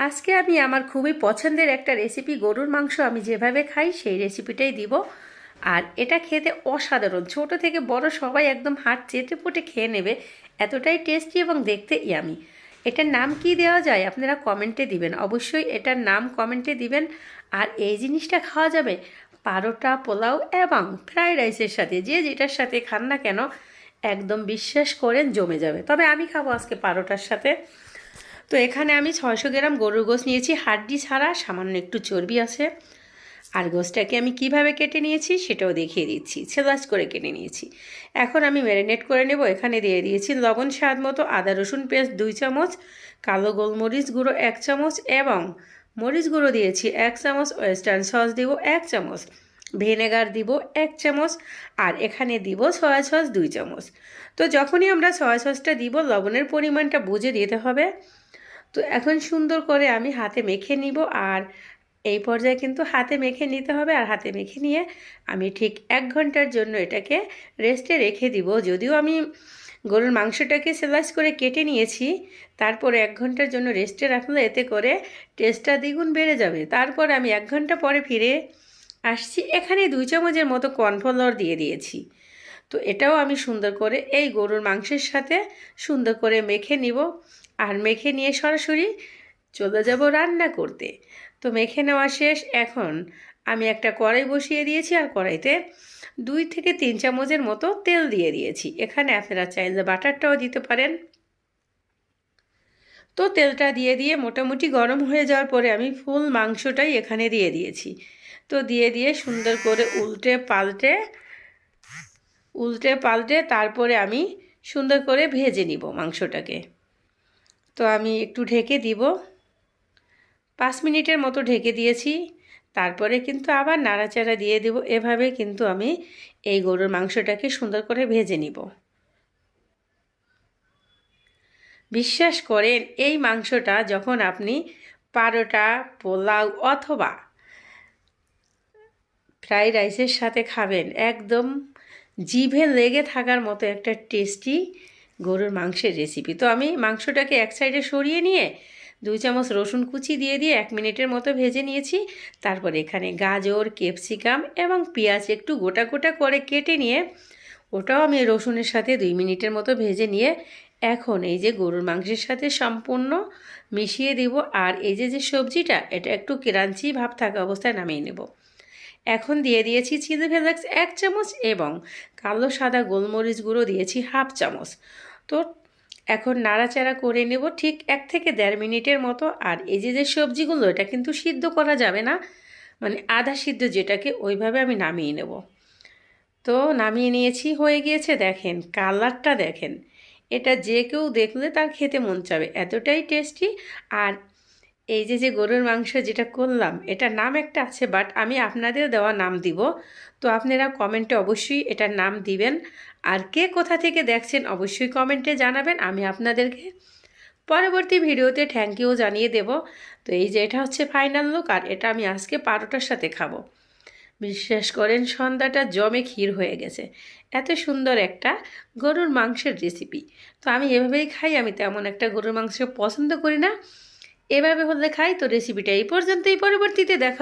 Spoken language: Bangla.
আজকে আমি আমার খুবই পছন্দের একটা রেসিপি গরুর মাংস আমি যেভাবে খাই সেই রেসিপিটাই দিব। আর এটা খেতে অসাধারণ, ছোট থেকে বড় সবাই একদম হাত চেটে পুটে খেয়ে নেবে, এতটাই টেস্টি এবং দেখতে ইয়ামি। এটার নাম কি দেওয়া যায় আপনারা কমেন্টে দিবেন, অবশ্যই এটার নাম কমেন্টে দিবেন। আর এই জিনিসটা খাওয়া যাবে পারোটা, পোলাও এবং ফ্রাইড রাইসের সাথে, যে যেটার সাথে খান না কেন একদম বিশ্বাস করেন জমে যাবে। তবে আমি খাবো আজকে পারোটার সাথে। তো এখানে আমি 600 গ্রাম গরুর গোশত নিয়েছি, হাড্ডি ছাড়া, সামান্য একটু চর্বি আছে। আর গোশতটাকে আমি কিভাবে কেটে নিয়েছি সেটাও দেখিয়ে দিচ্ছি, ছেলাচ করে কেটে নিয়েছি। এখন আমি ম্যারিনেট করে নেব। এখানে দিয়ে দিয়েছি লবণ স্বাদ মতো, আদা রসুন পেস্ট 2 চামচ, কালো গোলমরিচ গুঁড়ো 1 চামচ এবং মরিচ গুঁড়ো দিয়েছি 1 চামচ, ওয়েস্টার্ন সস দিব 1 চামচ, ভিনেগার দিব 1 চামচ, আর এখানে দিব সয়া সস 2 চামচ। তো যখনই আমরা সয়া সসটা দিব লবণের পরিমাণটা বুঝে দিতে হবে। তো এখন সুন্দর করে আমি হাতে মেখে নিব। আর এই পর্যায়ে কিন্তু হাতে মেখে নিতে হবে। আর হাতে মেখে নিয়ে আমি ঠিক 1 ঘন্টার জন্য এটাকে রেস্টে রেখে দিব। যদিও আমি গরুর মাংসটাকে স্লাইস করে কেটে নিয়েছি, তারপরে 1 ঘন্টার জন্য রেস্টে রাখলে এতে করে টেস্টটা দ্বিগুণ বেড়ে যাবে। তারপর আমি 1 ঘন্টা পরে ফিরে আসছি। এখানে 2 চামচের মতো কর্নফ্লাওয়ার দিয়ে দিয়েছি। তো এটাও আমি সুন্দর করে এই গরুর মাংসের সাথে সুন্দর করে মেখে নিব। আর মেখে নিয়ে সরাসরি চলে যাব রান্না করতে। তো মেখে নেওয়া শেষ। এখন আমি একটা কড়াই বসিয়ে দিয়েছি, আর কড়াইতে 2 থেকে 3 চামচের মতো তেল দিয়ে দিয়েছি। এখানে আপনারা চাইলে বাটারটাও দিতে পারেন। তো তেলটা দিয়ে দিয়ে মোটামুটি গরম হয়ে যাওয়ার পরে আমি ফুল মাংসটাই এখানে দিয়ে দিয়েছি। তো দিয়ে সুন্দর করে উল্টে পাল্টে তারপরে আমি সুন্দর করে ভেজে নিব মাংসটাকে। তো আমি একটু ঢেকে দিব, 5 মিনিটের মতো ঢেকে দিয়েছি। তারপরে কিন্তু আবার নাড়াচাড়া দিয়ে দেব। এভাবে কিন্তু আমি এই গরুর মাংসটাকে সুন্দর করে ভেজে নিব। বিশ্বাস করেন এই মাংসটা যখন আপনি পারোটা, পোলাও অথবা ফ্রাইড রাইসের সাথে খাবেন, একদম জিভে লেগে থাকার মতো একটা টেস্টি গরুর মাংসের রেসিপি। তো আমি মাংসটাকে এক সাইডে সরিয়ে নিয়ে 2 চামচ রসুন কুচি দিয়ে 1 মিনিটের মতো ভেজে নিয়েছি। তারপর এখানে গাজর, ক্যাপসিকাম এবং পেঁয়াজ একটু গোটা গোটা করে কেটে নিয়ে ওটাও আমি রসুনের সাথে 2 মিনিটের মতো ভেজে নিয়ে এখন এই যে গরুর মাংসের সাথে সম্পূর্ণ মিশিয়ে দিব। আর এই যে সবজিটা, এটা একটু ক্রাঞ্চি ভাব থাকা অবস্থায় নামিয়ে নেব। এখন দিয়ে দিয়েছি চিলি ফ্লেক্স 1 চামচ এবং কালো সাদা গোলমরিচ গুঁড়ো দিয়েছি 1/2 চামচ। তো এখন নাড়াচাড়া করে নেব ঠিক 1 থেকে 1.5 মিনিটের মতো। আর এই যে সবজিগুলো, এটা কিন্তু সিদ্ধ করা যাবে না, মানে আধা সিদ্ধ যেটাকে, ওইভাবে আমি নামিয়ে নেব। তো নামিয়ে নিয়েছি, হয়ে গিয়েছে। দেখেন কালারটা, দেখেন, এটা যে কেউ দেখলে তার খেতে মন চাবে, এতটাই টেস্টি। আর এই যে গরুর মাংস যেটা করলাম, এটার নাম একটা আছে, বাট আমি আপনাদের দেওয়া নাম দিব। তো আপনারা কমেন্টে অবশ্যই এটার নাম দিবেন। আর কে কোথা থেকে দেখছেন অবশ্যই কমেন্টে জানাবেন, আমি আপনাদেরকে পরবর্তী ভিডিওতে থ্যাংক ইউ জানিয়ে দেব। তো এই যে এটা হচ্ছে ফাইনাল লুক। আর এটা আমি আজকে পারোটার সাথে খাবো। বিশ্বাস করেন সন্ধ্যাটা জমে ক্ষীর হয়ে গেছে। এত সুন্দর একটা গরুর মাংসের রেসিপি। তো আমি এভাবেই খাই, আমি তেমন একটা গরুর মাংস পছন্দ করি না, এভাবে হলে খাই। তো রেসিপিটা এই পর্যন্তই, পরবর্তীতে দেখা।